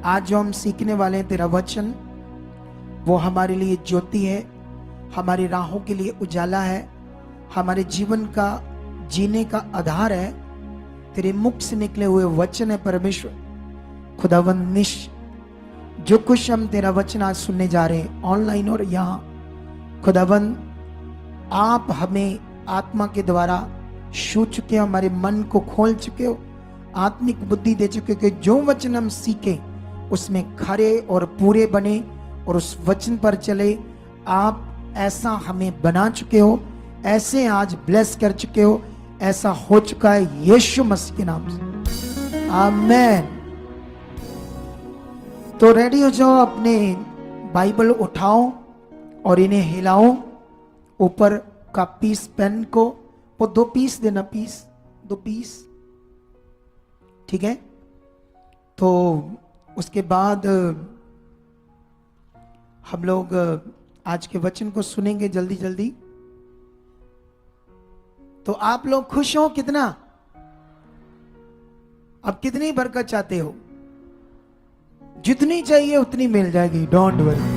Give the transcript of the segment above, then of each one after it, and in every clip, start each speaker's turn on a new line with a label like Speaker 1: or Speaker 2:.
Speaker 1: आज जो हम सीखने वाले हैं तेरा वचन, वो हमारे लिए ज्योति है, हमारी राहों के लिए उजाला है, हमारे जीवन का जीने का आधार है। तेरे मुख से निकले हुए वचन है परमेश्वर खुदावंद निश। जो कुछ हम तेरा वचन आज सुनने जा रहे हैं ऑनलाइन और यहाँ, खुदावंद आप हमें आत्मा के द्वारा छू चुके हो, हमारे मन को खोल चुके हो, आत्मिक बुद्धि दे चुके हो कि जो वचन हम सीखे उसमें खरे और पूरे बने और उस वचन पर चले। आप ऐसा हमें बना चुके हो, ऐसे आज ब्लेस कर चुके हो, ऐसा हो चुका है यीशु मसीह के नाम से, आमेन। तो रेडी हो जाओ, अपने बाइबल उठाओ और इन्हें हिलाओ। ऊपर का पीस पेन को वो 2 पीस देना, 2 पीस, ठीक है। तो उसके बाद हम लोग आज के वचन को सुनेंगे जल्दी जल्दी। तो आप लोग खुश हो कितना? अब कितनी बरकत चाहते हो? जितनी चाहिए उतनी मिल जाएगी, डोंट वरी।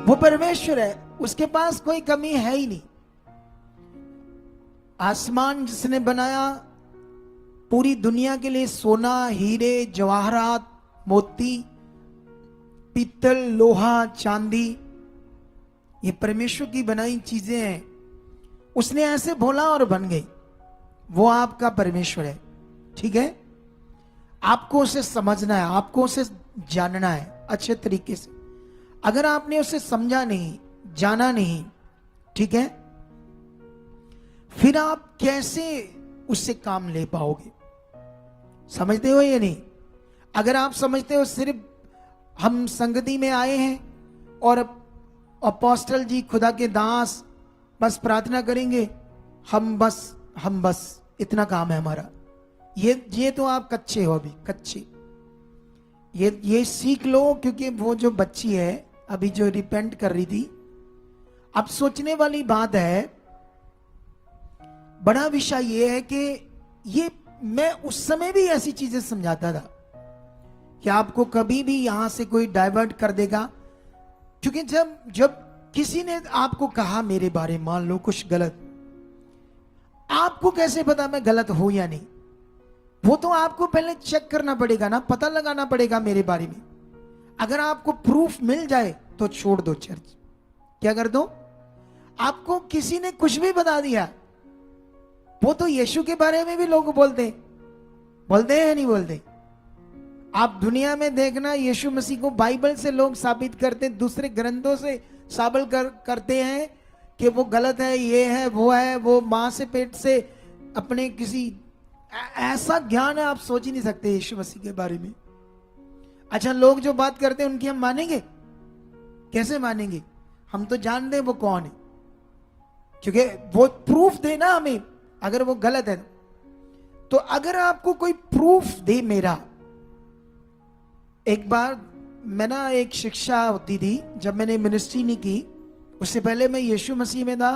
Speaker 1: वो परमेश्वर है, उसके पास कोई कमी है ही नहीं। आसमान जिसने बनाया, पूरी दुनिया के लिए सोना, हीरे, जवाहरात, मोती, पीतल, लोहा, चांदी, ये परमेश्वर की बनाई चीजें हैं। उसने ऐसे बोला और बन गई। वो आपका परमेश्वर है, ठीक है। आपको उसे समझना है, आपको उसे जानना है अच्छे तरीके से। अगर आपने उसे समझा नहीं, जाना नहीं, ठीक है, फिर आप कैसे उससे काम ले पाओगे? समझते हो या नहीं? अगर आप समझते हो सिर्फ हम संगति में आए हैं और अपोस्टल जी खुदा के दास बस प्रार्थना करेंगे, हम बस इतना काम है हमारा, ये तो आप कच्चे हो, अभी कच्चे। ये सीख लो, क्योंकि वो जो बच्ची है अभी जो रिपेंट कर रही थी, अब सोचने वाली बात है, बड़ा विषय ये है कि ये मैं उस समय भी ऐसी चीजें समझाता था कि आपको कभी भी यहां से कोई डाइवर्ट कर देगा। क्योंकि जब किसी ने आपको कहा मेरे बारे में, मान लो कुछ गलत, आपको कैसे पता मैं गलत हूं या नहीं? वो तो आपको पहले चेक करना पड़ेगा ना, पता लगाना पड़ेगा मेरे बारे में। अगर आपको प्रूफ मिल जाए तो छोड़ दो चर्च। क्या कर दो? आपको किसी ने कुछ भी बता दिया, वो तो यीशु के बारे में भी लोग बोलते हैं या नहीं बोलते? आप दुनिया में देखना, यीशु मसीह को बाइबल से लोग साबित करते, दूसरे ग्रंथों से साबित करते हैं कि वो गलत है, ये है, वो मां से पेट से अपने किसी, ऐसा ज्ञान है आप सोच ही नहीं सकते यीशु मसीह के बारे में। अच्छा, लोग जो बात करते हैं उनकी हम मानेंगे? कैसे मानेंगे? हम तो जानते हैं वो कौन है, क्योंकि वो प्रूफ देना हमें अगर वो गलत है। तो अगर आपको कोई प्रूफ दे मेरा, एक बार मैं ना, एक शिक्षा होती थी जब मैंने मिनिस्ट्री नहीं की, उससे पहले मैं यीशु मसीह में था,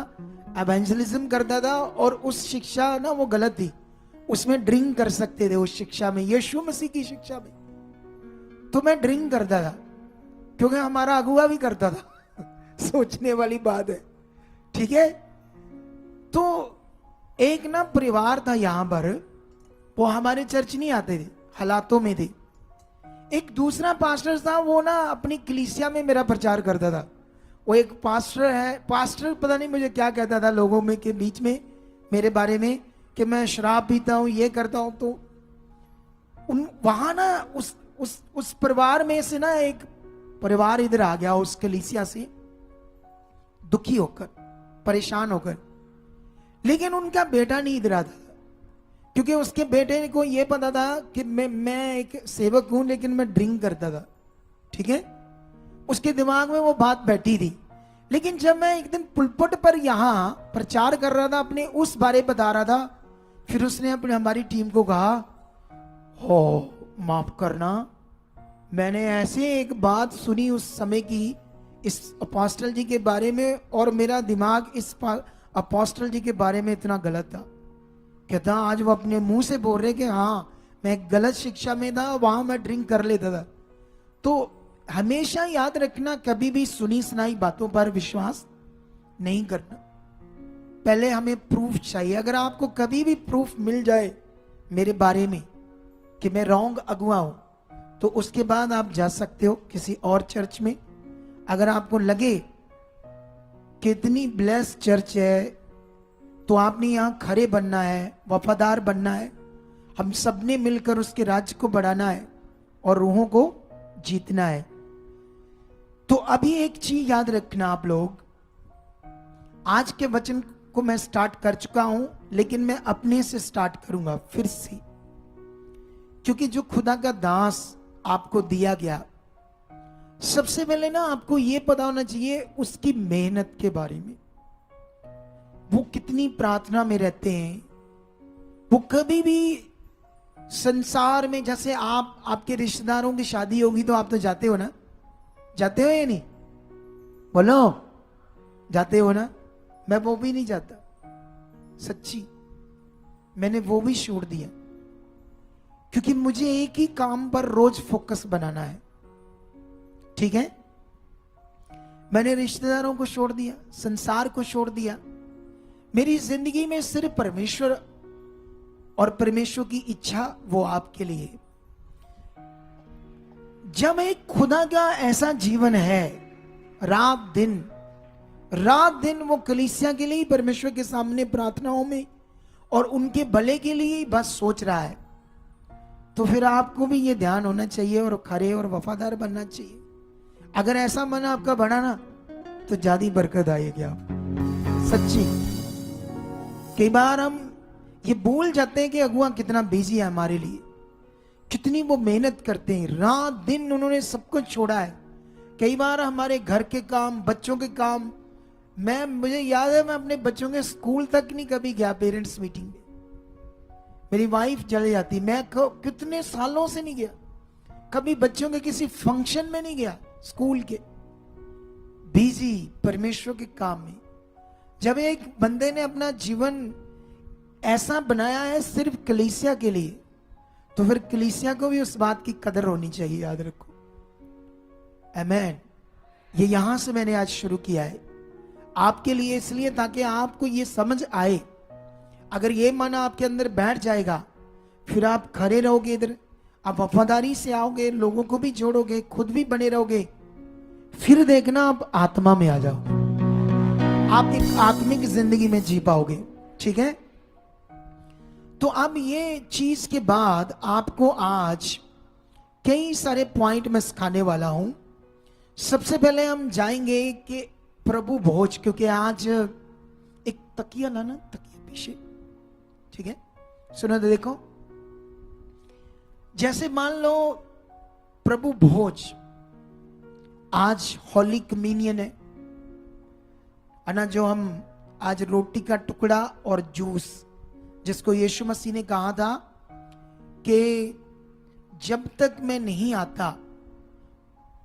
Speaker 1: एवेंजलिज्म करता था, और उस शिक्षा ना वो गलत थी, उसमें ड्रिंक कर सकते थे उस शिक्षा में, यीशु मसीह की शिक्षा में। तो मैं ड्रिंक करता था क्योंकि हमारा अगुआ भी करता था सोचने वाली बात है, ठीक है। तो एक ना परिवार था यहां पर, वो हमारे चर्च नहीं आते थे, हालातों में थे। एक दूसरा पास्टर था, वो ना अपनी कलीसिया में मेरा प्रचार करता था। वो एक पास्टर है, पास्टर पता नहीं मुझे क्या कहता था लोगों में के बीच में मेरे बारे में कि मैं शराब पीता हूं, ये करता हूं। तो वहां ना उस परिवार में से ना एक परिवार इधर आ गया, उस कलीसिया से दुखी होकर, परेशान होकर। लेकिन उनका बेटा नहीं इधर आता, क्योंकि उसके बेटे को यह पता था कि मैं एक सेवक हूं, लेकिन मैं ड्रिंक करता था, ठीक है। उसके दिमाग में वो बात बैठी थी। लेकिन जब मैं एक दिन पुलपट पर यहां प्रचार कर रहा था, अपने उस बारे बता रहा था, फिर उसने अपने हमारी टीम को कहा, हो माफ करना, मैंने ऐसे एक बात सुनी उस समय की इस अपोस्टल जी के बारे में, और मेरा दिमाग इस अपोस्टल जी के बारे में इतना गलत था। कहता आज वो अपने मुंह से बोल रहे कि हाँ मैं एक गलत शिक्षा में था, वहां मैं ड्रिंक कर लेता था। तो हमेशा याद रखना, कभी भी सुनी सुनाई बातों पर विश्वास नहीं करना। पहले हमें प्रूफ चाहिए। अगर आपको कभी भी प्रूफ मिल जाए मेरे बारे में कि मैं रॉन्ग अगुआ हूं, तो उसके बाद आप जा सकते हो किसी और चर्च में। अगर आपको लगे कि इतनी ब्लेस्ड चर्च है, तो आपने यहां खड़े बनना है, वफादार बनना है। हम सब ने मिलकर उसके राज्य को बढ़ाना है और रूहों को जीतना है। तो अभी एक चीज याद रखना आप लोग, आज के वचन को मैं स्टार्ट कर चुका हूं, लेकिन मैं अपने से स्टार्ट करूंगा फिर से, क्योंकि जो खुदा का दास आपको दिया गया, सबसे पहले ना आपको यह पता होना चाहिए उसकी मेहनत के बारे में। वो कितनी प्रार्थना में रहते हैं। वो कभी भी संसार में, जैसे आपके रिश्तेदारों की शादी होगी तो आप तो जाते हो ना, जाते हो या नहीं? बोलो, जाते हो ना? मैं वो भी नहीं जाता, सच्ची। मैंने वो भी छोड़ दिया, क्योंकि मुझे एक ही काम पर रोज फोकस बनाना है। ठीक है, मैंने रिश्तेदारों को छोड़ दिया, संसार को छोड़ दिया। मेरी जिंदगी में सिर्फ परमेश्वर और परमेश्वर की इच्छा, वो आपके लिए। जब एक खुदा का ऐसा जीवन है, रात दिन वो कलीसिया के लिए, परमेश्वर के सामने प्रार्थनाओं में और उनके भले के लिए बस सोच रहा है, तो फिर आपको भी ये ध्यान होना चाहिए और खरे और वफादार बनना चाहिए। अगर ऐसा मन आपका बढ़ा ना, तो ज्यादा बरकत आएगी आप, सच्ची। कई बार हम ये भूल जाते हैं कि अगुआ कितना बिजी है हमारे लिए, कितनी वो मेहनत करते हैं, रात दिन उन्होंने सब कुछ छोड़ा है। कई बार हमारे घर के काम, बच्चों के काम, मुझे याद है मैं अपने बच्चों के स्कूल तक नहीं कभी गया, पेरेंट्स मीटिंग में। मेरी वाइफ चले जाती, मैं कितने सालों से नहीं गया, कभी बच्चों के किसी फंक्शन में नहीं गया, स्कूल के, बिजी परमेश्वर के काम में। जब एक बंदे ने अपना जीवन ऐसा बनाया है सिर्फ कलीसिया के लिए, तो फिर कलीसिया को भी उस बात की कदर होनी चाहिए, याद रखो। आमेन। ये यहां से मैंने आज शुरू किया है आपके लिए, इसलिए ताकि आपको ये समझ आए। अगर ये मन आपके अंदर बैठ जाएगा, फिर आप खड़े रहोगे इधर, आप वफादारी से आओगे, लोगों को भी जोड़ोगे, खुद भी बने रहोगे। फिर देखना आप आत्मा में आ जाओगे, आप एक आत्मिक जिंदगी में जी पाओगे। ठीक है, तो अब ये चीज के बाद आपको आज कई सारे पॉइंट मैं सिखाने वाला हूं। सबसे पहले हम जाएंगे कि प्रभु भोज, क्योंकि आज एक तकिया लाना, तकिया पीछे, ठीक है, सुनो तो देखो। जैसे मान लो प्रभु भोज, आज होली कम्युनियन है ना, जो हम आज रोटी का टुकड़ा और जूस, जिसको यीशु मसीह ने कहा था कि जब तक मैं नहीं आता,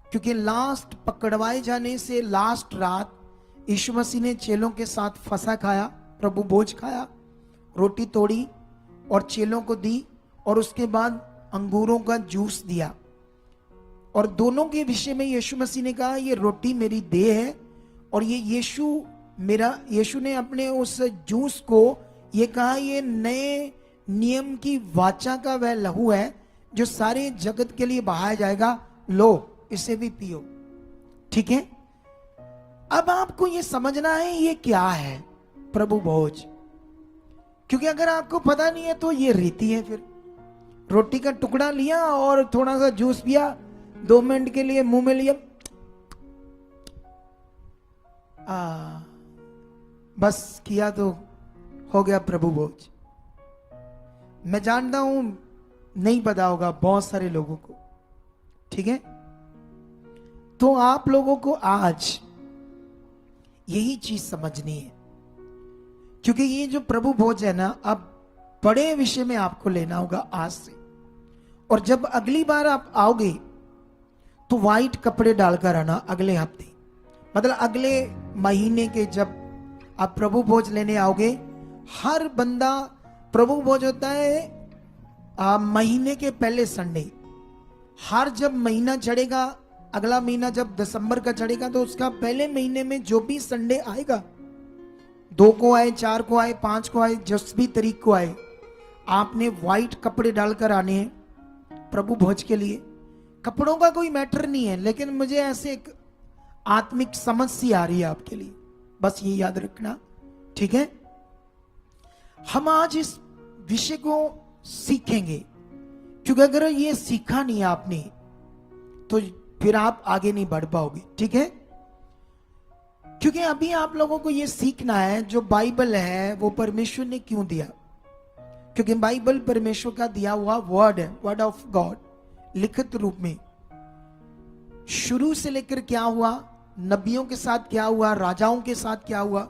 Speaker 1: क्योंकि लास्ट पकड़वाए जाने से लास्ट रात यीशु मसीह ने चेलों के साथ फसा खाया, प्रभु भोज खाया, रोटी तोड़ी और चेलों को दी, और उसके बाद अंगूरों का जूस दिया। और दोनों के विषय में यीशु मसीह ने कहा, ये रोटी मेरी देह है, और ये यीशु ने अपने उस जूस को ये कहा, ये नए नियम की वाचा का वह लहू है जो सारे जगत के लिए बहाया जाएगा, लो इसे भी पियो। ठीक है, अब आपको ये समझना है ये क्या है प्रभु भोज, क्योंकि अगर आपको पता नहीं है तो ये रीति है। फिर रोटी का टुकड़ा लिया और थोड़ा सा जूस पिया, 2 मिनट के लिए मुंह में लिया, बस किया तो हो गया प्रभु भोज। मैं जानता हूं नहीं पता होगा बहुत सारे लोगों को, ठीक है। तो आप लोगों को आज यही चीज समझनी है, क्योंकि ये जो प्रभु भोज है ना, अब बड़े विषय में आपको लेना होगा आज से। और जब अगली बार आप आओगे तो व्हाइट कपड़े डालकर आना, अगले हफ्ते, मतलब अगले महीने के जब आप प्रभु भोज लेने आओगे। हर बंदा, प्रभु भोज होता है महीने के पहले संडे, हर जब महीना चढ़ेगा, अगला महीना जब दिसंबर का चढ़ेगा, तो उसका पहले महीने में जो भी संडे आएगा, 2 को आए, 4 को आए, 5 को आए, जिस भी तारीख को आए, आपने व्हाइट कपड़े डालकर आने हैं प्रभु भोज के लिए। कपड़ों का कोई मैटर नहीं है, लेकिन मुझे ऐसे एक आत्मिक समझ सी आ रही है आपके लिए, बस ये याद रखना, ठीक है। हम आज इस विषय को सीखेंगे, क्योंकि अगर ये सीखा नहीं आपने तो फिर आप आगे नहीं बढ़ पाओगे, ठीक है। क्योंकि अभी आप लोगों को ये सीखना है, जो बाइबल है वो परमेश्वर ने क्यों दिया, क्योंकि बाइबल परमेश्वर का दिया हुआ वर्ड है, वर्ड ऑफ गॉड, लिखित रूप में। शुरू से लेकर क्या हुआ, नबियों के साथ क्या हुआ, राजाओं के साथ क्या हुआ,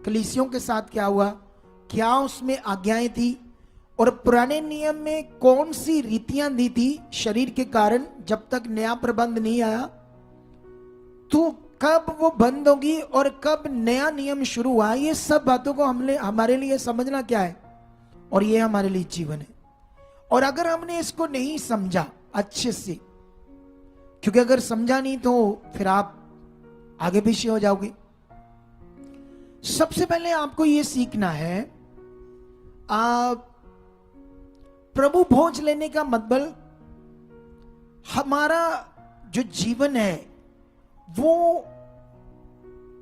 Speaker 1: कलीसियों के साथ क्या हुआ, क्या उसमें आज्ञाएं थी, और पुराने नियम में कौन सी रीतियां दी थी शरीर के कारण, जब तक नया प्रबंध नहीं आया, तो कब वो बंद होगी और कब नया नियम शुरू हुआ। ये सब बातों को हमारे लिए समझना क्या है, और ये हमारे लिए जीवन है। और अगर हमने इसको नहीं समझा अच्छे से, क्योंकि अगर समझा नहीं तो फिर आप आगे पीछे हो जाओगे। सबसे पहले आपको ये सीखना है, प्रभु भोज लेने का मतलब हमारा जो जीवन है वो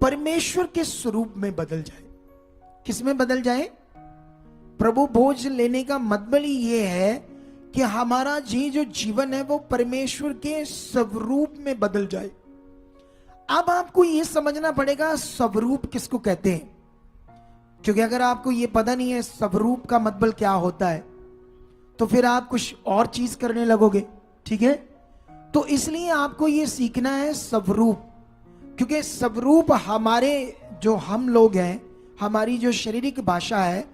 Speaker 1: परमेश्वर के स्वरूप में बदल जाए। किस में बदल जाए? प्रभु भोज लेने का मतलब ही ये है कि हमारा जो जीवन है वो परमेश्वर के स्वरूप में बदल जाए। अब आपको ये समझना पड़ेगा स्वरूप किसको कहते हैं, क्योंकि अगर आपको ये पता नहीं है स्वरूप का मतलब क्या होता है तो फिर आप कुछ और चीज करने लगोगे, ठीक है। तो इसलिए आपको ये सीखना है स्वरूप, क्योंकि स्वरूप हमारे जो हम लोग हैं, हमारी जो शारीरिक भाषा है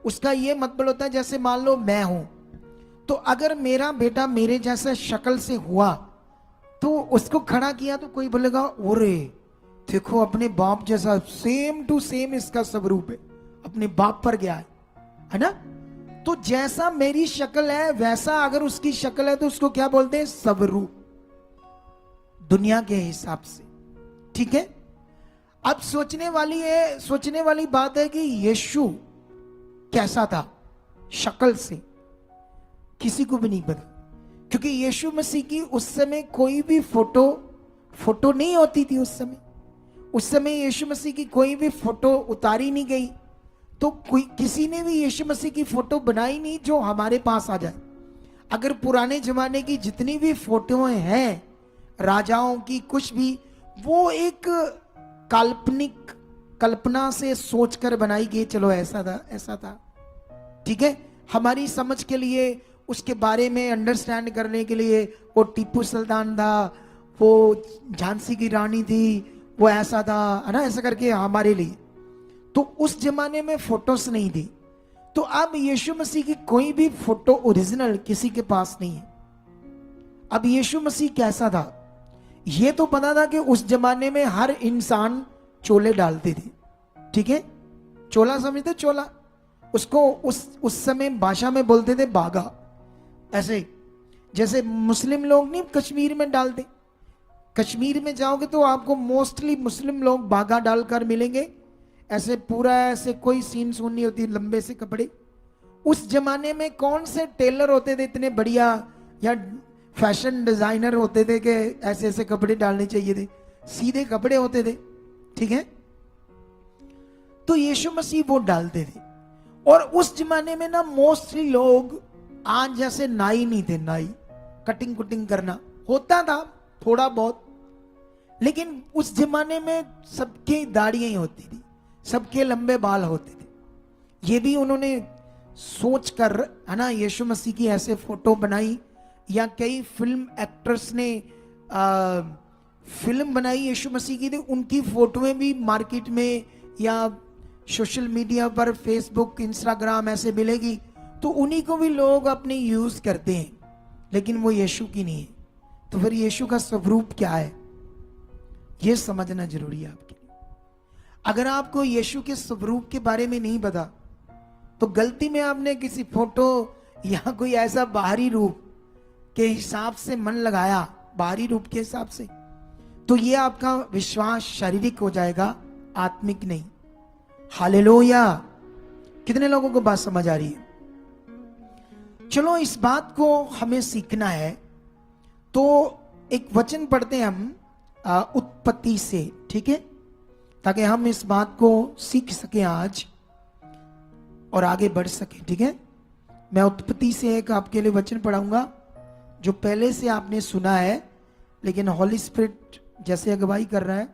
Speaker 1: उसका ये मतलब होता है, जैसे मान लो मैं हूं, तो अगर मेरा बेटा मेरे जैसा शक्ल से हुआ तो उसको खड़ा किया तो कोई बोलेगा ओरे देखो अपने बाप जैसा, सेम टू सेम इसका स्वरूप है, अपने बाप पर गया है ना। तो जैसा मेरी शक्ल है वैसा अगर उसकी शक्ल है तो उसको क्या बोलते हैं? स्वरूप, दुनिया के हिसाब से, ठीक है। अब सोचने वाली बात है कि यीशु कैसा था शक्ल से, किसी को भी नहीं पता, क्योंकि यीशु मसीह की उस समय कोई भी फोटो नहीं होती थी। उस समय यीशु मसीह की कोई भी फोटो उतारी नहीं गई, तो किसी ने भी यीशु मसीह की फोटो बनाई नहीं जो हमारे पास आ जाए। अगर पुराने जमाने की जितनी भी फोटोएं हैं राजाओं की, कुछ भी, वो एक काल्पनिक कल्पना से सोचकर बनाई गई, चलो ऐसा था, ठीक है। हमारी समझ के लिए, उसके बारे में अंडरस्टैंड करने के लिए, वो टीपू सुल्तान था, वो झांसी की रानी थी, वो ऐसा था, है ना, ऐसा करके हमारे लिए। तो उस जमाने में फोटोस नहीं थी। तो अब यीशु मसीह की कोई भी फोटो ओरिजिनल किसी के पास नहीं है। अब यीशु मसीह कैसा था ये तो पता था कि उस जमाने में हर इंसान चोले डालते थे, ठीक है। चोला समझते? चोला, उसको उस समय भाषा में बोलते थे बागा। ऐसे जैसे मुस्लिम लोग नहीं कश्मीर में डालते, कश्मीर में जाओगे तो आपको मोस्टली मुस्लिम लोग बागा डालकर मिलेंगे, ऐसे पूरा ऐसे कोई सीन सून नहीं होती, लंबे से कपड़े। उस जमाने में कौन से टेलर होते थे इतने बढ़िया, या फैशन डिजाइनर होते थे कि ऐसे ऐसे कपड़े डालने चाहिए थे, सीधे कपड़े होते थे, ठीक है। तो यीशु मसीह वो डालते थे। और उस जमाने में ना मोस्टली लोग आज जैसे नाई नहीं थे, नाई कटिंग कुटिंग करना होता था थोड़ा बहुत, लेकिन उस जमाने में सबकी दाढ़ियां ही होती थी, सबके लंबे बाल होते थे। ये भी उन्होंने सोच कर, है ना, यीशु मसीह की ऐसे फोटो बनाई, या कई फिल्म एक्टर्स ने फिल्म बनाई यीशु मसीह की, थी उनकी फोटोएं भी मार्केट में या सोशल मीडिया पर, फेसबुक, इंस्टाग्राम ऐसे मिलेगी, तो उन्हीं को भी लोग अपने यूज करते हैं, लेकिन वो यीशु की नहीं है। तो फिर यीशु का स्वरूप क्या है ये समझना जरूरी है आपके लिए। अगर आपको यीशु के स्वरूप के बारे में नहीं पता तो गलती में आपने किसी फोटो या कोई ऐसा बाहरी रूप के हिसाब से मन लगाया, बाहरी रूप के हिसाब से, तो ये आपका विश्वास शारीरिक हो जाएगा, आत्मिक नहीं। हालेलुया। कितने लोगों को बात समझ आ रही है? चलो इस बात को हमें सीखना है, तो एक वचन पढ़ते हैं हम उत्पत्ति से, ठीक है, ताकि हम इस बात को सीख सकें आज और आगे बढ़ सकें, ठीक है। मैं उत्पत्ति से एक आपके लिए वचन पढ़ाऊंगा जो पहले से आपने सुना है, लेकिन हॉली स्पिरिट जैसे अगुवाई कर रहा है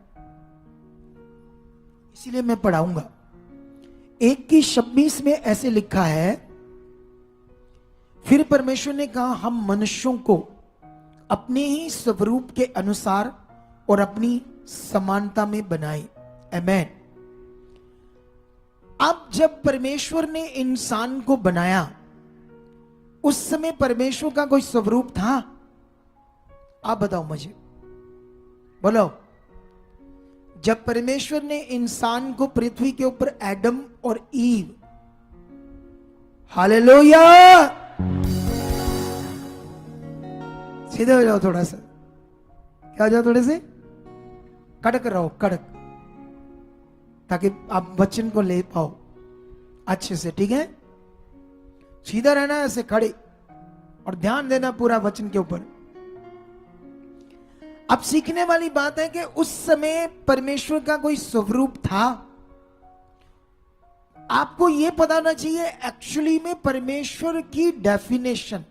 Speaker 1: इसीलिए मैं पढ़ाऊंगा। 1:26 में ऐसे लिखा है, फिर परमेश्वर ने कहा, हम मनुष्यों को अपने ही स्वरूप के अनुसार और अपनी समानता में बनाए। आमेन। अब जब परमेश्वर ने इंसान को बनाया, उस समय परमेश्वर का कोई स्वरूप था? आप बताओ मुझे, बोलो। जब परमेश्वर ने इंसान को पृथ्वी के ऊपर एडम और ईव, हालेलुया, सीधे हो जाओ थोड़ा सा, क्या हो जाओ, थोड़े से कड़क रहो, कड़क, ताकि आप वचन को ले पाओ अच्छे से, ठीक है। सीधा रहना है, ऐसे खड़े, और ध्यान देना पूरा वचन के ऊपर। अब सीखने वाली बात है कि उस समय परमेश्वर का कोई स्वरूप था। आपको यह पता होना चाहिए एक्चुअली में परमेश्वर की डेफिनेशन,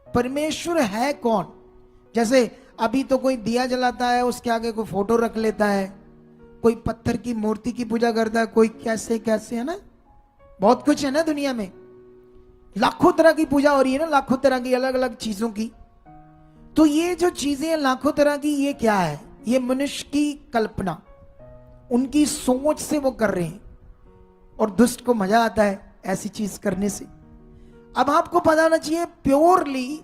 Speaker 1: परमेश्वर है कौन। जैसे अभी तो कोई दिया जलाता है, उसके आगे कोई फोटो रख लेता है, कोई पत्थर की मूर्ति की पूजा करता है, कोई कैसे कैसे, है ना, बहुत कुछ है ना दुनिया में, लाखों तरह की पूजा हो रही है ना, लाखों तरह की अलग अलग चीजों की। तो ये जो चीजें हैं लाखों तरह की, ये क्या है? ये मनुष्य की कल्पना, उनकी सोच से वो कर रहे हैं, और दुष्ट को मजा आता है ऐसी चीज करने से। अब आपको पता होना चाहिए प्योरली,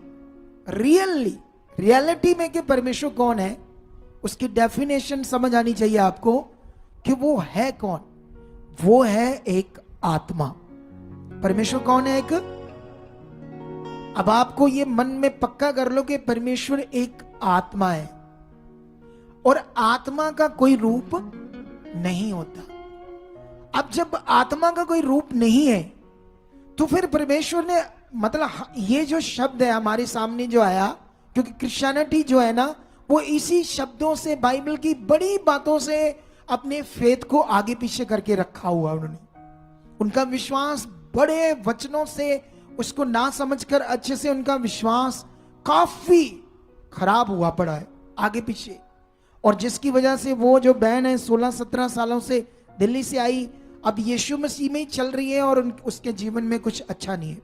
Speaker 1: रियलिटी में कि परमेश्वर कौन है, उसकी डेफिनेशन समझ आनी चाहिए आपको कि वो है कौन। वो है एक आत्मा। परमेश्वर कौन है? एक। अब आपको ये मन में पक्का कर लो कि परमेश्वर एक आत्मा है, और आत्मा का कोई रूप नहीं होता। अब जब आत्मा का कोई रूप नहीं है, तो फिर परमेश्वर ने, मतलब ये जो शब्द है हमारे सामने जो आया, क्योंकि क्रिश्चियनिटी जो है ना, वो इसी शब्दों से, बाइबल की बड़ी बातों से अपने फेथ को आगे पीछे करके रखा हुआ। उन्होंने उनका विश्वास बड़े वचनों से, उसको ना समझकर अच्छे से उनका विश्वास काफी खराब हुआ पड़ा है आगे पीछे। और जिसकी वजह से वो जो बहन है 16-17 सालों से दिल्ली से आई, अब यीशु मसीह में ही चल रही है, और उसके जीवन में कुछ अच्छा नहीं है।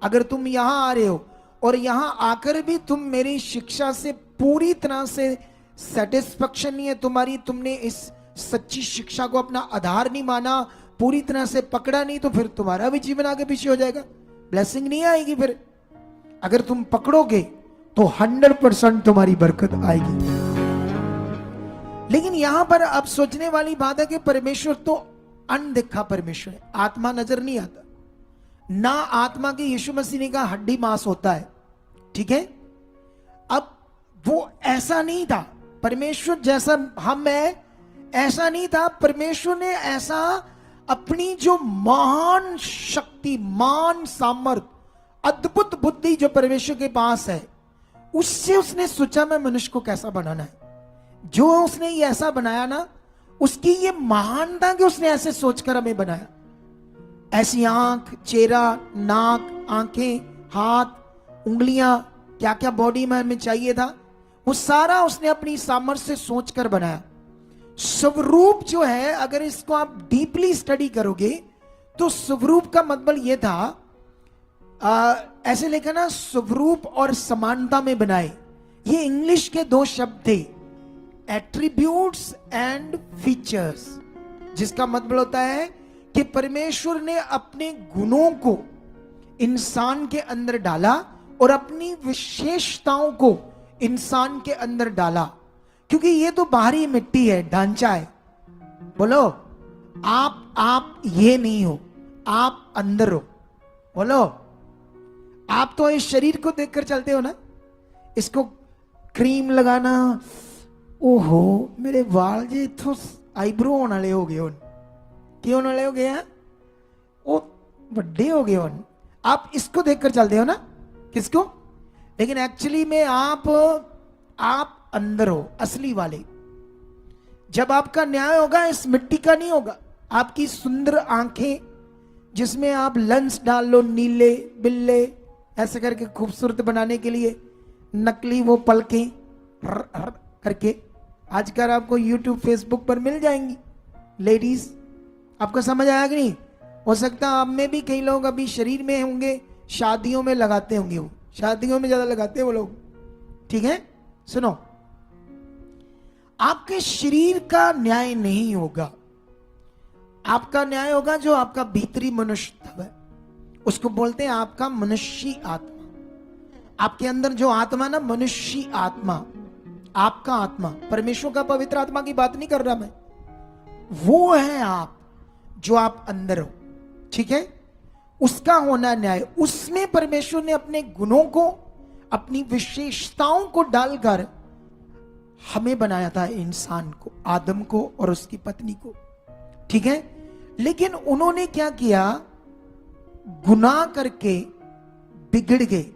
Speaker 1: अगर तुम यहां आ रहे हो और यहां आकर भी तुम मेरी शिक्षा से पूरी तरह से सेटिस्फेक्शन नहीं है तुम्हारी, तुमने इस सच्ची शिक्षा को अपना आधार नहीं माना, पूरी तरह से पकड़ा नहीं, तो फिर तुम्हारा भी जीवन आगे पीछे हो जाएगा, ब्लेसिंग नहीं आएगी। फिर अगर तुम पकड़ोगे तो 100% तुम्हारी बरकत आएगी। लेकिन यहां पर अब सोचने वाली बात है कि परमेश्वर तो अनदेखा परमेश्वर है, आत्मा नजर नहीं आता ना। आत्मा की यीशु मसीह ने कहा हड्डी मांस होता है, ठीक है। अब वो ऐसा नहीं था, परमेश्वर जैसा हम है ऐसा नहीं था। परमेश्वर ने ऐसा अपनी जो महान शक्ति, महान सामर्थ, अद्भुत बुद्धि जो परमेश्वर के पास है, उससे उसने सोचा मैं मनुष्य को कैसा बनाना है। जो उसने ये ऐसा बनाया ना, उसकी ये महानता कि उसने ऐसे सोचकर हमें बनाया। ऐसी आंख, चेहरा, नाक, आंखें, हाथ, उंगलियां, क्या क्या बॉडी में हमें चाहिए था, वो सारा उसने अपनी सामर्थ्य से सोचकर बनाया। स्वरूप जो है, अगर इसको आप डीपली स्टडी करोगे तो स्वरूप का मतलब यह था, ऐसे लिखा ना, स्वरूप और समानता में बनाए। ये इंग्लिश के दो शब्द थे, एट्रीब्यूट्स एंड फीचर्स, जिसका मतलब होता है कि परमेश्वर ने अपने गुणों को इंसान के अंदर डाला और अपनी विशेषताओं को इंसान के अंदर डाला। क्योंकि ये तो बाहरी मिट्टी है, ढांचा है। बोलो, आप ये नहीं हो, आप अंदर हो। बोलो, आप तो इस शरीर को देखकर चलते हो ना, इसको क्रीम लगाना, ओहो मेरे वाल जे इथों आईब्रो होने वाले हो गए हुन, की होने वाले हो गए हैं, वो बड़े हो गए हुन। आप इसको देखकर चलते हो ना, किसको? लेकिन एक्चुअली में आप अंदर हो असली वाले। जब आपका न्याय होगा इस मिट्टी का नहीं होगा। आपकी सुंदर आंखें जिसमें आप लेंस डाल लो नीले बिल्ले ऐसे करके खूबसूरत बनाने के लिए, नकली वो पलकें करके आजकल आपको YouTube फेसबुक पर मिल जाएंगी लेडीज। आपको समझ आया कि नहीं? हो सकता है आप में भी कई लोग अभी शरीर में होंगे, शादियों में लगाते होंगे, वो शादियों में ज्यादा लगाते हैं वो लोग। ठीक है, सुनो, आपके शरीर का न्याय नहीं होगा, आपका न्याय होगा जो आपका भीतरी मनुष्य है, उसको बोलते हैं आपका मनुष्य आत्मा। आपके अंदर जो आत्मा ना, मनुष्य आत्मा, आपका आत्मा, परमेश्वर का पवित्र आत्मा की बात नहीं कर रहा मैं, वो है आप जो आप अंदर हो। ठीक है, उसका होना न्याय। उसमें परमेश्वर ने अपने गुणों को, अपनी विशेषताओं को डालकर हमें बनाया था, इंसान को, आदम को और उसकी पत्नी को। ठीक है, लेकिन उन्होंने क्या किया, गुनाह करके बिगड़ गए,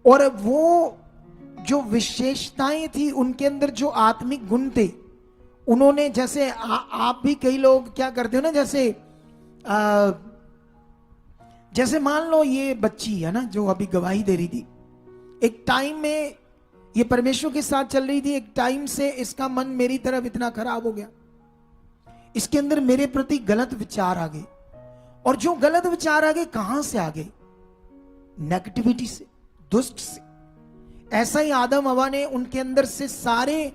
Speaker 1: और वो जो विशेषताएं थी उनके अंदर, जो आत्मिक गुण थे, उन्होंने जैसे आप भी कई लोग क्या करते हो ना, जैसे मान लो ये बच्ची है ना जो अभी गवाही दे रही थी, एक टाइम में ये परमेश्वर के साथ चल रही थी, एक टाइम से इसका मन मेरी तरफ इतना खराब हो गया, इसके अंदर मेरे प्रति गलत विचार आ गए। और जो गलत विचार आ गए कहां से आ गए? नेगेटिविटी से, दुष्ट से। ऐसा ही आदम हवा ने उनके अंदर से सारे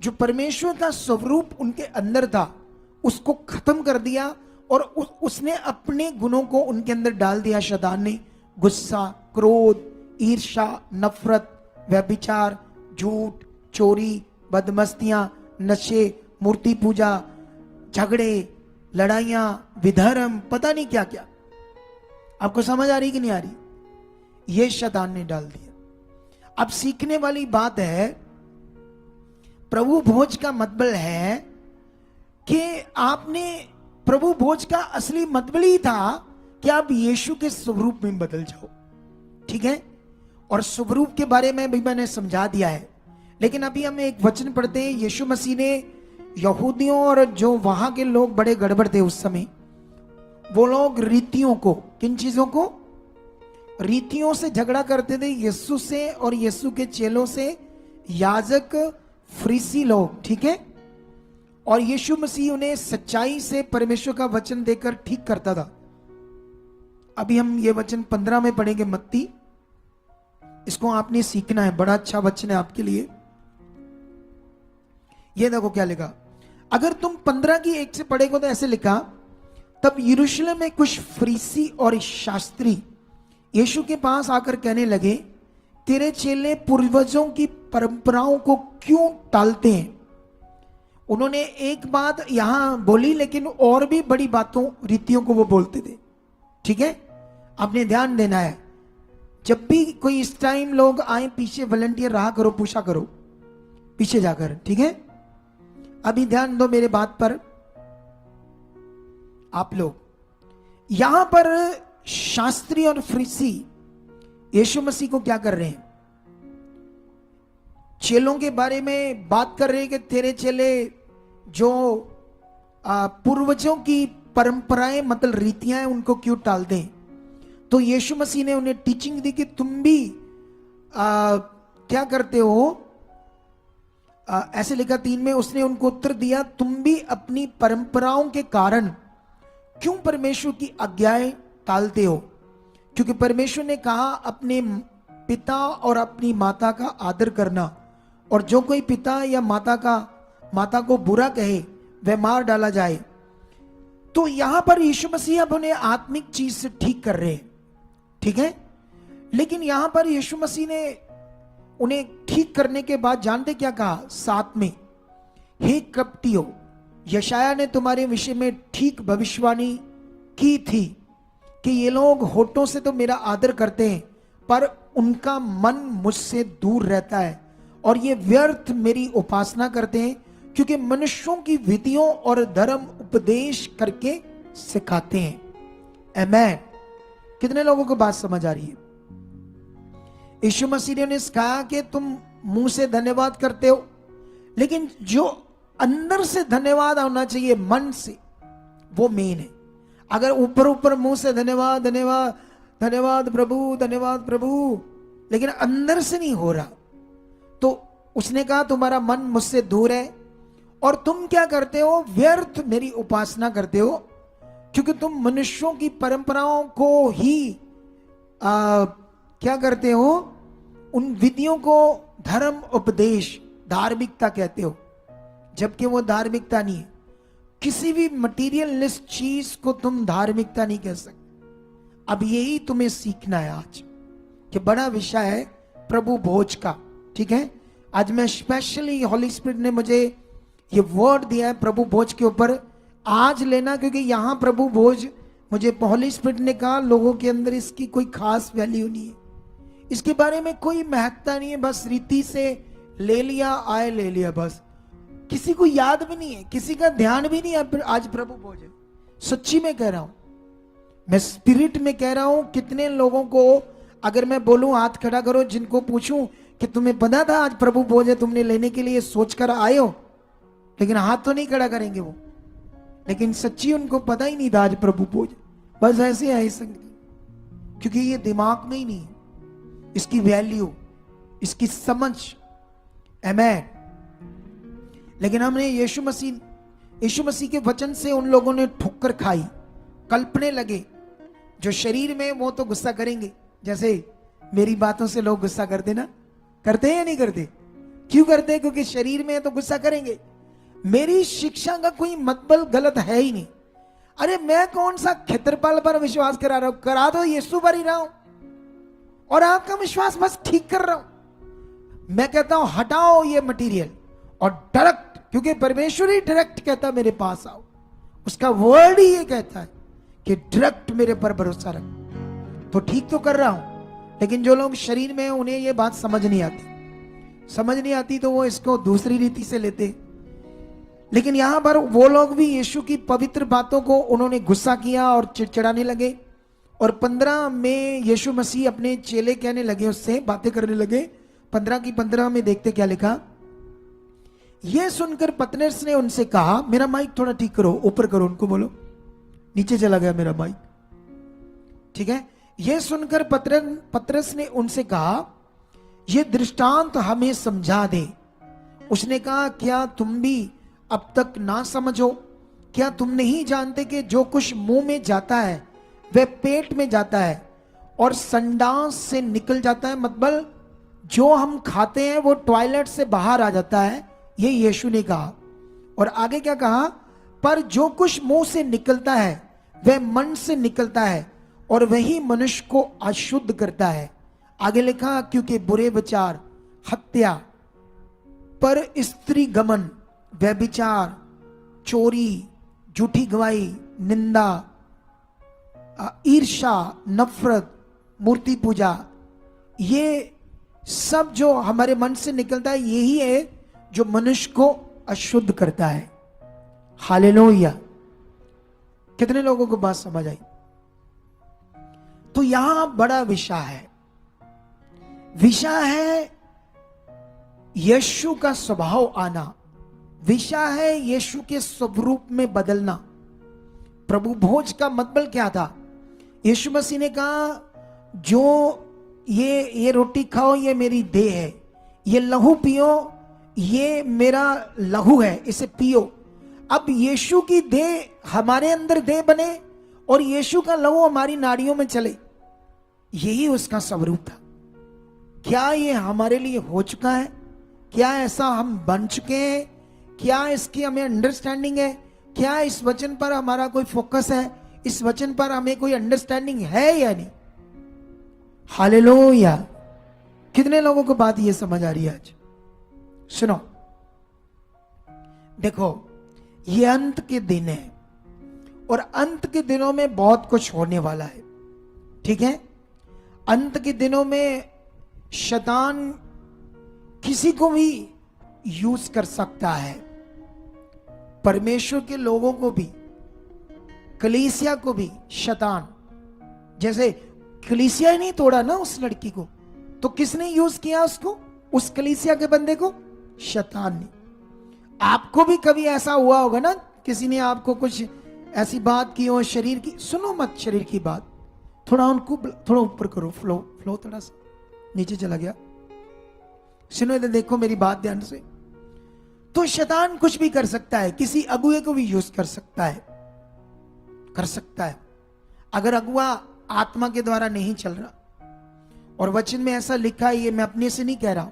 Speaker 1: जो परमेश्वर का स्वरूप उनके अंदर था उसको खत्म कर दिया, और उसने अपने गुणों को उनके अंदर डाल दिया। शैतान ने गुस्सा, क्रोध, ईर्ष्या, नफरत, व्यभिचार, झूठ, चोरी, बदमस्तियां, नशे, मूर्ति पूजा, झगड़े, लड़ाइयां, विधर्म, पता नहीं क्या क्या। आपको समझ आ रही कि नहीं आ रही? ये शैतान ने डाल दिया। अब सीखने वाली बात है, प्रभु भोज का मतलब है कि आपने, प्रभु भोज का असली मतलब ही था कि आप यीशु के स्वरूप में बदल जाओ। ठीक है, और स्वरूप के बारे में भी मैंने समझा दिया है। लेकिन अभी हम एक वचन पढ़ते हैं। यीशु मसीह ने यहूदियों और जो वहां के लोग बड़े गड़बड़ थे उस समय, वो लोग रीतियों को, किन चीजों को? रीतियों से झगड़ा करते थे यीशु से और यीशु के चेलों से, याजक, फरीसी लोग। ठीक है, और यीशु मसीह उन्हें सच्चाई से परमेश्वर का वचन देकर ठीक करता था। अभी हम ये वचन 15 में पढ़ेंगे, मत्ती। इसको आपने सीखना है, बड़ा अच्छा वचन है आपके लिए। ये देखो क्या लिखा, अगर तुम 15 की 1 से पढ़ेगो तो ऐसे लिखा, तब यरूशलेम में कुछ फरीसी और शास्त्री यीशु के पास आकर कहने लगे, तेरे चेले पूर्वजों की परंपराओं को क्यों टालते हैं? उन्होंने एक बात यहां बोली, लेकिन और भी बड़ी बातों, रीतियों को वो बोलते थे। ठीक है, आपने ध्यान देना है। जब भी कोई इस टाइम लोग आए, पीछे वॉलंटियर रहा करो, पूछा करो पीछे जाकर। ठीक है, अभी ध्यान दो मेरे बात पर। आप लोग यहां पर शास्त्री और फरीसी यीशु मसीह को क्या कर रहे हैं? चेलों के बारे में बात कर रहे हैं कि तेरे चेले जो पूर्वजों की परंपराएं, मतलब रीतियां हैं, उनको क्यों टाल दें? तो यीशु मसीह ने उन्हें टीचिंग दी कि तुम भी क्या करते हो? ऐसे लिखा 3 में, उसने उनको उत्तर दिया, तुम भी अपनी परंपराओं के कारण क्यों परमेश्वर की आज्ञाएं टालते हो? क्योंकि परमेश्वर ने कहा, अपने पिता और अपनी माता का आदर करना, और जो कोई पिता या माता को बुरा कहे वह मार डाला जाए। तो यहां पर यीशु मसीह अब उन्हें आत्मिक चीज से ठीक कर रहे हैं। ठीक है, लेकिन यहां पर यीशु मसीह ने उन्हें ठीक करने के बाद जानते क्या कहा? 7 में, हे कपटियों, यशाया ने तुम्हारे विषय में ठीक भविष्यवाणी की थी कि ये लोग होठों से तो मेरा आदर करते हैं पर उनका मन मुझसे दूर रहता है और ये व्यर्थ मेरी उपासना करते हैं, क्योंकि मनुष्यों की विधियों और धर्म उपदेश करके सिखाते हैं। आमेन। कितने लोगों को बात समझ आ रही है? यीशु मसीह ने कहा कि तुम मुंह से धन्यवाद करते हो, लेकिन जो अंदर से धन्यवाद होना चाहिए, मन से, वो मेन है। अगर ऊपर ऊपर मुंह से धन्यवाद धन्यवाद धन्यवाद प्रभु, धन्यवाद प्रभु, लेकिन अंदर से नहीं हो रहा, तो उसने कहा तुम्हारा मन मुझसे दूर है और तुम क्या करते हो? व्यर्थ मेरी उपासना करते हो, क्योंकि तुम मनुष्यों की परंपराओं को ही क्या करते हो? उन विधियों को धर्म उपदेश, धार्मिकता कहते हो, जबकि वो धार्मिकता नहीं है। किसी भी मटीरियलिस्ट चीज को तुम धार्मिकता नहीं कह सकते। अब यही तुम्हें सीखना है आज, कि बड़ा विषय है प्रभु भोज का। ठीक है, आज मैं स्पेशली, हॉली स्पिरिट ने मुझे ये वर्ड दिया है प्रभु भोज के ऊपर, आज लेना, क्योंकि यहां प्रभु भोज, मुझे हॉली स्पिरिट ने कहा लोगों के अंदर इसकी कोई खास वैल्यू नहीं है, इसके बारे में कोई महत्ता नहीं है, बस रीति से ले लिया, आए ले लिया, बस किसी को याद भी नहीं है, किसी का ध्यान भी नहीं है आज प्रभु भोज है। सच्ची में कह रहा हूं, मैं स्पिरिट में कह रहा हूं। कितने लोगों को अगर मैं बोलूं हाथ खड़ा करो, जिनको पूछूं कि तुम्हें पता था आज प्रभु भोज है, तुमने लेने के लिए सोचकर आए हो, लेकिन हाथ तो नहीं खड़ा करेंगे वो, लेकिन सच्ची उनको पता ही नहीं था आज प्रभु भोज, बस ऐसे है संगति, क्योंकि ये दिमाग में ही नहीं है इसकी वैल्यू, इसकी समझ। आमेन। लेकिन हमने यीशु मसीह के वचन से उन लोगों ने ठोकर खाई, कल्पने लगे। जो शरीर में वो तो गुस्सा करेंगे, जैसे मेरी बातों से लोग गुस्सा करते ना, करते हैं या नहीं करते? क्यों करते हैं? क्योंकि शरीर में है तो गुस्सा करेंगे। मेरी शिक्षा का कोई मतलब गलत है ही नहीं। अरे मैं कौन सा क्षेत्रपाल पर विश्वास करा रहा हूं? करा दो, यीशु पर ही रहा हूं और आपका विश्वास बस ठीक कर रहा हूं। मैं कहता हूं हटाओ ये मटीरियल और डायरेक्ट, क्योंकि परमेश्वर ही डायरेक्ट कहता मेरे पास आओ, उसका वर्ड ही ये कहता है कि डायरेक्ट मेरे पर भरोसा रख, तो ठीक तो कर रहा हूं। लेकिन जो लोग शरीर में हैं उन्हें ये बात समझ नहीं आती, तो वो इसको दूसरी रीति से लेते। लेकिन यहां पर वो लोग भी यीशु की पवित्र बातों को उन्होंने गुस्सा किया और चिड़चिड़ाने लगे। और 15 में यीशु मसीह अपने चेले कहने लगे, उससे बातें करने लगे। 15 की 15 में देखते क्या लिखा। यह सुनकर पतरस ने उनसे कहा, मेरा माइक थोड़ा ठीक करो, ऊपर करो, उनको बोलो, नीचे चला गया मेरा माइक। ठीक है, यह सुनकर पतरस ने उनसे कहा, यह दृष्टांत हमें समझा दे। उसने कहा, क्या तुम भी अब तक ना समझो? क्या तुम नहीं जानते कि जो कुछ मुंह में जाता है वह पेट में जाता है और संडास से निकल जाता है? मतलब जो हम खाते हैं वो टॉयलेट से बाहर आ जाता है, ये यीशु ने कहा। और आगे क्या कहा? पर जो कुछ मुंह से निकलता है वह मन से निकलता है और वही मनुष्य को अशुद्ध करता है। आगे लिखा, क्योंकि बुरे विचार, हत्या, पर स्त्री गमन, व्यभिचार, चोरी, झूठी गवाही, निंदा, ईर्ष्या, नफरत, मूर्ति पूजा, ये सब जो हमारे मन से निकलता है, यही है जो मनुष्य को अशुद्ध करता है। हालेलुया। कितने लोगों को बात समझ आई? तो यहां बड़ा विषय है यीशु का स्वभाव आना, विषय है यीशु के स्वरूप में बदलना। प्रभु भोज का मतलब क्या था? यीशु मसीह ने कहा, जो ये रोटी खाओ, ये मेरी देह है, ये लहू पियो, ये मेरा लहू है, इसे पियो। अब यीशु की देह हमारे अंदर देह बने और यीशु का लहू हमारी नाड़ियों में चले, यही उसका स्वरूप था। क्या ये हमारे लिए हो चुका है? क्या ऐसा हम बन चुके हैं? क्या इसकी हमें अंडरस्टैंडिंग है? क्या इस वचन पर हमारा कोई फोकस है? इस वचन पर हमें कोई अंडरस्टैंडिंग है या नहीं? हालेलुया। कितने लोगों को बात ये समझ आ रही है आज? सुनो, देखो, ये अंत के दिन है और अंत के दिनों में बहुत कुछ होने वाला है। ठीक है, अंत के दिनों में शैतान किसी को भी यूज कर सकता है, परमेश्वर के लोगों को भी, कलीसिया को भी शैतान। जैसे कलीसिया ही नहीं तोड़ा ना उस लड़की को, तो किसने यूज किया उसको, उस कलीसिया के बंदे को? शैतान ने। आपको भी कभी ऐसा हुआ होगा ना, किसी ने आपको कुछ ऐसी बात की हो शरीर की, सुनो मत शरीर की बात, थोड़ा उनको थोड़ा ऊपर करो, फ्लो थोड़ा सा नीचे चला गया, सुनो इधर देखो मेरी बात ध्यान से। तो शैतान कुछ भी कर सकता है, किसी अगुए को भी यूज कर सकता है, अगर अगुआ आत्मा के द्वारा नहीं चल रहा। और वचन में ऐसा लिखा है, ये मैं अपने से नहीं कह रहा,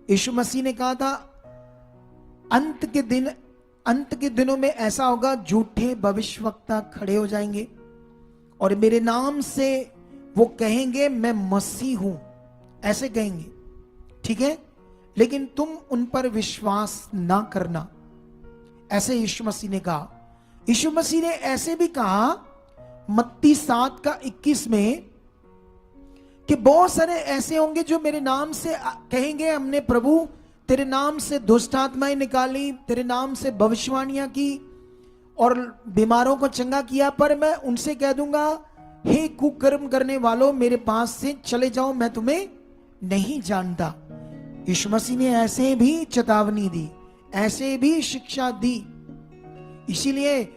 Speaker 1: यीशु मसीह ने कहा था अंत के दिनों में ऐसा होगा, झूठे भविष्यवक्ता खड़े हो जाएंगे और मेरे नाम से वो कहेंगे मैं मसीह हूं, ऐसे कहेंगे, ठीक है, लेकिन तुम उन पर विश्वास ना करना, ऐसे यीशु मसीह ने कहा। यीशु मसीह ने ऐसे भी कहा मत्ती 7:21 में कि बहुत सारे ऐसे होंगे जो मेरे नाम से कहेंगे हमने प्रभु तेरे नाम से दुष्ट आत्माएं निकाली, तेरे नाम से भविष्यवाणियां की और बीमारों को चंगा किया, पर मैं उनसे कह दूंगा हे कुकर्म करने वालों मेरे पास से चले जाओ, मैं तुम्हें नहीं जानता। यीशु मसीह ने ऐसे भी चेतावनी दी, ऐसे भी शिक्षा दी। इसीलिए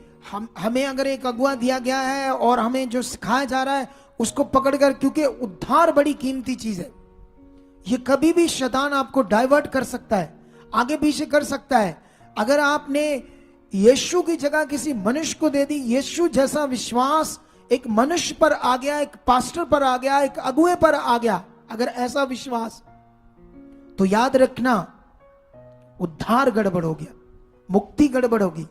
Speaker 1: हमें अगर एक अगुआ दिया गया है और हमें जो सिखाया जा रहा है उसको पकड़कर, क्योंकि उद्धार बड़ी कीमती चीज है, ये कभी भी शैतान आपको डाइवर्ट कर सकता है, आगे पीछे कर सकता है। अगर आपने यीशु की जगह किसी मनुष्य को दे दी, यीशु जैसा विश्वास एक मनुष्य पर आ गया, एक पास्टर पर आ गया, एक अगुए पर आ गया, अगर ऐसा विश्वास, तो याद रखना उद्धार गड़बड़ हो गया, मुक्ति गड़बड़ होगी।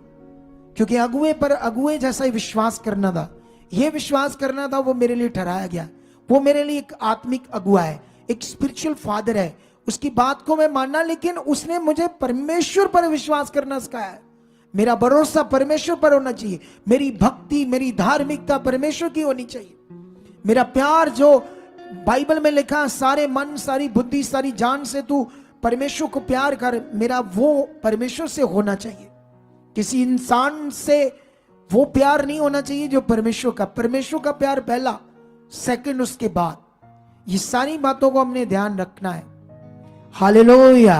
Speaker 1: क्योंकि अगुए पर अगुए जैसा ही विश्वास करना था, यह विश्वास करना था, वो मेरे लिए ठहराया गया, वो मेरे लिए एक आत्मिक अगुआ है, एक स्पिरिचुअल फादर है, उसकी बात को मैं मानना, लेकिन उसने मुझे परमेश्वर पर विश्वास करना सिखाया है। मेरा भरोसा परमेश्वर पर होना चाहिए, मेरी भक्ति, मेरी धार्मिकता परमेश्वर की होनी चाहिए, मेरा प्यार जो बाइबल में लिखा सारे मन, सारी बुद्धि, सारी जान से तू परमेश्वर को प्यार कर, मेरा वो परमेश्वर से होना चाहिए। किसी इंसान से वो प्यार नहीं होना चाहिए जो परमेश्वर का प्यार पहला, सेकंड उसके बाद। ये सारी बातों को हमने ध्यान रखना है। हालेलुया।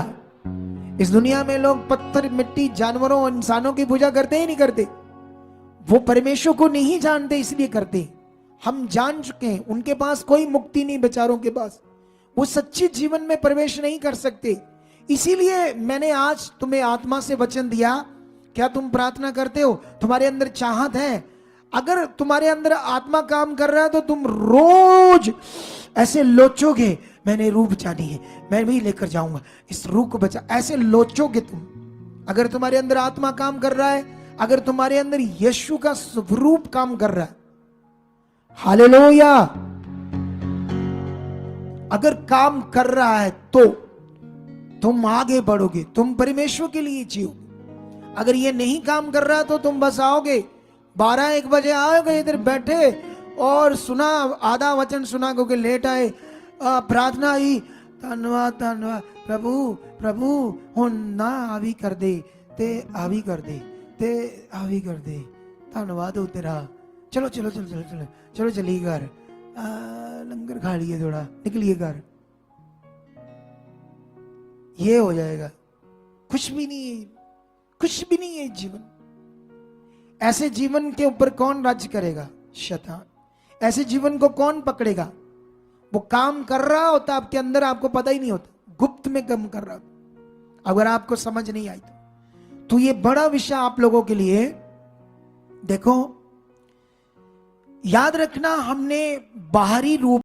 Speaker 1: इस दुनिया में लोग पत्थर, मिट्टी, जानवरों और इंसानों की पूजा करते ही नहीं करते, वो परमेश्वर को नहीं जानते इसलिए करते। हम जान चुके हैं, उनके पास कोई मुक्ति नहीं, बेचारों के पास, वो सच्चे जीवन में प्रवेश नहीं कर सकते। इसीलिए मैंने आज तुम्हें आत्मा से वचन दिया। क्या तुम प्रार्थना करते हो? तुम्हारे अंदर चाहत है, अगर तुम्हारे अंदर आत्मा काम कर रहा है तो तुम रोज ऐसे लोचोगे, मैंने रूह बचानी है, मैं भी लेकर जाऊंगा इस रूह को बचा, ऐसे लोचोगे तुम। अगर तुम्हारे अंदर आत्मा काम कर रहा है, अगर तुम्हारे अंदर यीशु का स्वरूप काम कर रहा है, हालेलुया, अगर काम कर रहा है तो तुम आगे बढ़ोगे, तुम परमेश्वर के लिए जियोगे। अगर ये नहीं काम कर रहा तो तुम बस आओगे 12-1 बजे आओगे इधर बैठे और सुना, आधा वचन सुना क्योंकि लेट आए, प्रार्थना ही धन्यवाद धन्यवाद प्रभु प्रभु हुण ना आवी कर दे ते आवी कर दे ते आवी कर दे, धन्यवाद हो तेरा, चलो चलो चलो चलो चलो चलो चलिए घर, लंगर खा लिए, थोड़ा निकलिए घर, ये हो जाएगा। कुछ भी नहीं है जीवन। ऐसे जीवन के ऊपर कौन राज्य करेगा? शैतान। ऐसे जीवन को कौन पकड़ेगा? वो काम कर रहा होता आपके अंदर, आपको पता ही नहीं होता, गुप्त में काम कर रहा होता, अगर आपको समझ नहीं आई तो ये बड़ा विषय आप लोगों के लिए। देखो, याद रखना, हमने बाहरी रूप